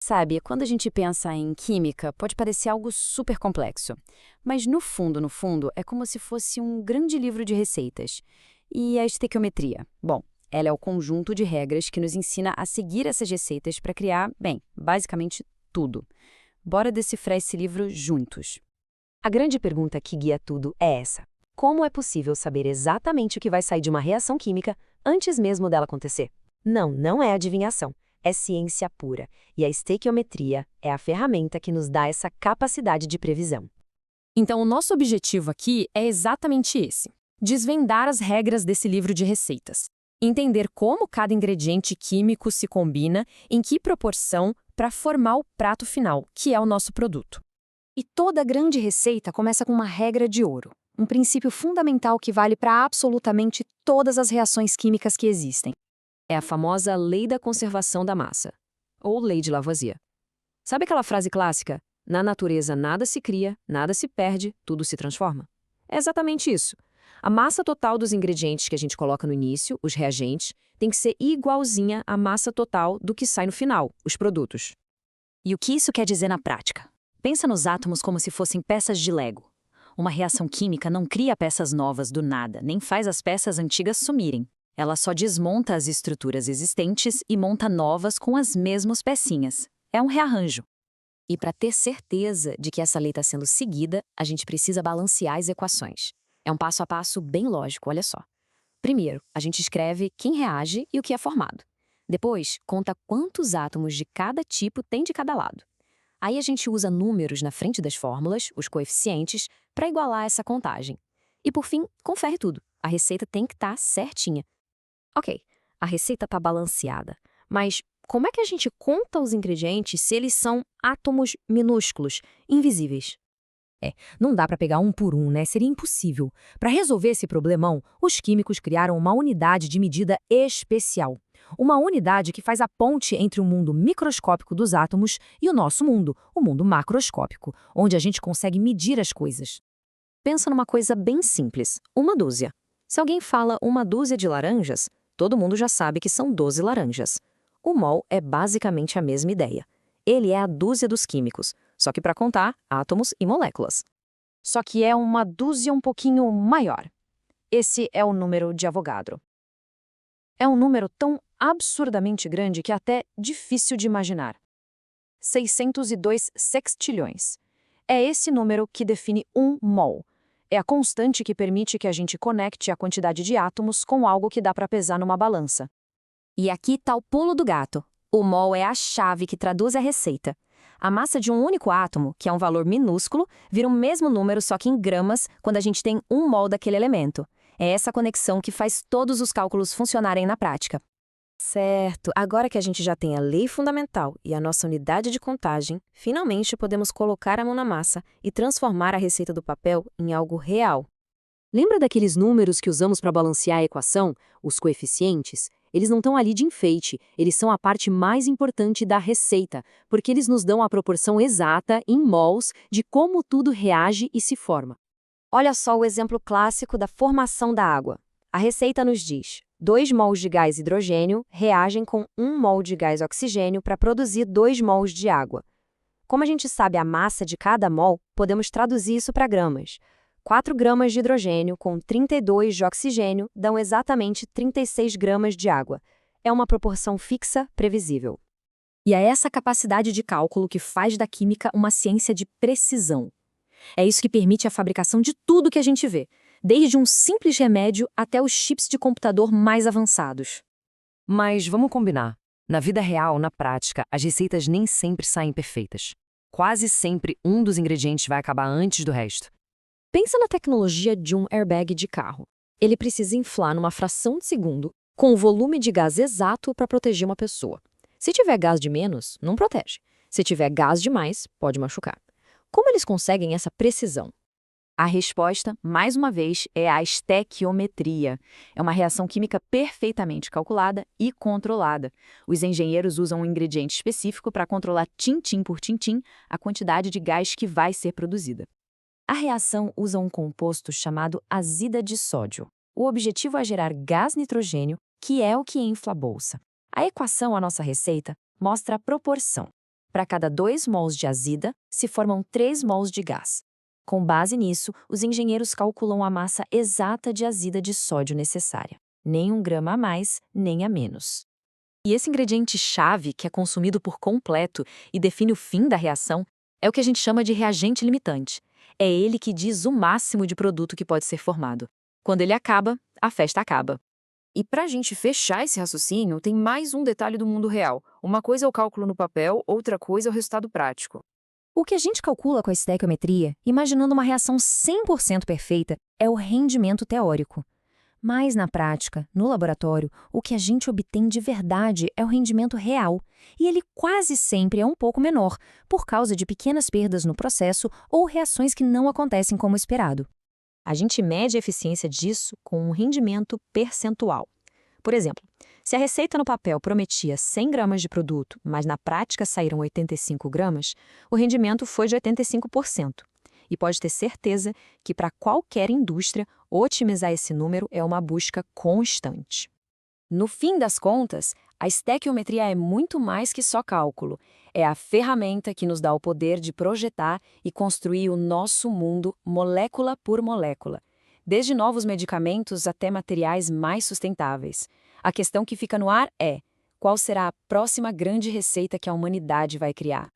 Sabe, quando a gente pensa em química, pode parecer algo super complexo. Mas no fundo, é como se fosse um grande livro de receitas. E a estequiometria? Bom, ela é o conjunto de regras que nos ensina a seguir essas receitas para criar, bem, basicamente tudo. Bora decifrar esse livro juntos. A grande pergunta que guia tudo é essa: como é possível saber exatamente o que vai sair de uma reação química antes mesmo dela acontecer? Não, não é adivinhação. É ciência pura. E a estequiometria é a ferramenta que nos dá essa capacidade de previsão. Então, o nosso objetivo aqui é exatamente esse: desvendar as regras desse livro de receitas. Entender como cada ingrediente químico se combina, em que proporção, para formar o prato final, que é o nosso produto. E toda grande receita começa com uma regra de ouro, um princípio fundamental que vale para absolutamente todas as reações químicas que existem. É a famosa lei da conservação da massa, ou lei de Lavoisier. Sabe aquela frase clássica? Na natureza nada se cria, nada se perde, tudo se transforma. É exatamente isso. A massa total dos ingredientes que a gente coloca no início, os reagentes, tem que ser igualzinha à massa total do que sai no final, os produtos. E o que isso quer dizer na prática? Pensa nos átomos como se fossem peças de Lego. Uma reação química não cria peças novas do nada, nem faz as peças antigas sumirem. Ela só desmonta as estruturas existentes e monta novas com as mesmas pecinhas. É um rearranjo. E para ter certeza de que essa lei está sendo seguida, a gente precisa balancear as equações. É um passo a passo bem lógico, olha só. Primeiro, a gente escreve quem reage e o que é formado. Depois, conta quantos átomos de cada tipo tem de cada lado. Aí a gente usa números na frente das fórmulas, os coeficientes, para igualar essa contagem. E por fim, confere tudo. A receita tem que estar certinha. Ok, a receita está balanceada, mas como é que a gente conta os ingredientes se eles são átomos minúsculos, invisíveis? Não dá para pegar um por um, né? Seria impossível. Para resolver esse problemão, os químicos criaram uma unidade de medida especial. Uma unidade que faz a ponte entre o mundo microscópico dos átomos e o nosso mundo, o mundo macroscópico, onde a gente consegue medir as coisas. Pensa numa coisa bem simples, uma dúzia. Se alguém fala uma dúzia de laranjas, todo mundo já sabe que são 12 laranjas. O mol é basicamente a mesma ideia. Ele é a dúzia dos químicos, só que para contar átomos e moléculas. Só que é uma dúzia um pouquinho maior. Esse é o número de Avogadro. É um número tão absurdamente grande que é até difícil de imaginar. 602 sextilhões. É esse número que define um mol. É a constante que permite que a gente conecte a quantidade de átomos com algo que dá para pesar numa balança. E aqui está o pulo do gato. O mol é a chave que traduz a receita. A massa de um único átomo, que é um valor minúsculo, vira o mesmo número só que em gramas quando a gente tem um mol daquele elemento. É essa conexão que faz todos os cálculos funcionarem na prática. Certo, agora que a gente já tem a lei fundamental e a nossa unidade de contagem, finalmente podemos colocar a mão na massa e transformar a receita do papel em algo real. Lembra daqueles números que usamos para balancear a equação, os coeficientes? Eles não estão ali de enfeite, eles são a parte mais importante da receita, porque eles nos dão a proporção exata, em mols, de como tudo reage e se forma. Olha só o exemplo clássico da formação da água. A receita nos diz: 2 mols de gás hidrogênio reagem com 1 mol de gás oxigênio para produzir 2 mols de água. Como a gente sabe a massa de cada mol, podemos traduzir isso para gramas. 4 gramas de hidrogênio com 32 de oxigênio dão exatamente 36 gramas de água. É uma proporção fixa, previsível. E é essa capacidade de cálculo que faz da química uma ciência de precisão. É isso que permite a fabricação de tudo que a gente vê, desde um simples remédio até os chips de computador mais avançados. Mas vamos combinar. Na vida real, na prática, as receitas nem sempre saem perfeitas. Quase sempre um dos ingredientes vai acabar antes do resto. Pensa na tecnologia de um airbag de carro. Ele precisa inflar numa fração de segundo, com o volume de gás exato para proteger uma pessoa. Se tiver gás de menos, não protege. Se tiver gás demais, pode machucar. Como eles conseguem essa precisão? A resposta, mais uma vez, é a estequiometria. É uma reação química perfeitamente calculada e controlada. Os engenheiros usam um ingrediente específico para controlar tintim por tintim a quantidade de gás que vai ser produzida. A reação usa um composto chamado azida de sódio. O objetivo é gerar gás nitrogênio, que é o que infla a bolsa. A equação, a nossa receita, mostra a proporção. Para cada 2 mols de azida, se formam 3 mols de gás. Com base nisso, os engenheiros calculam a massa exata de azida de sódio necessária. Nem 1 grama a mais, nem a menos. E esse ingrediente-chave, que é consumido por completo e define o fim da reação, é o que a gente chama de reagente limitante. É ele que diz o máximo de produto que pode ser formado. Quando ele acaba, a festa acaba. E para a gente fechar esse raciocínio, tem mais um detalhe do mundo real. Uma coisa é o cálculo no papel, outra coisa é o resultado prático. O que a gente calcula com a estequiometria, imaginando uma reação 100% perfeita, é o rendimento teórico. Mas, na prática, no laboratório, o que a gente obtém de verdade é o rendimento real, e ele quase sempre é um pouco menor, por causa de pequenas perdas no processo ou reações que não acontecem como esperado. A gente mede a eficiência disso com um rendimento percentual. Por exemplo, se a receita no papel prometia 100 gramas de produto, mas na prática saíram 85 gramas, o rendimento foi de 85%. E pode ter certeza que para qualquer indústria, otimizar esse número é uma busca constante. No fim das contas, a estequiometria é muito mais que só cálculo. É a ferramenta que nos dá o poder de projetar e construir o nosso mundo molécula por molécula, desde novos medicamentos até materiais mais sustentáveis. A questão que fica no ar é: qual será a próxima grande receita que a humanidade vai criar?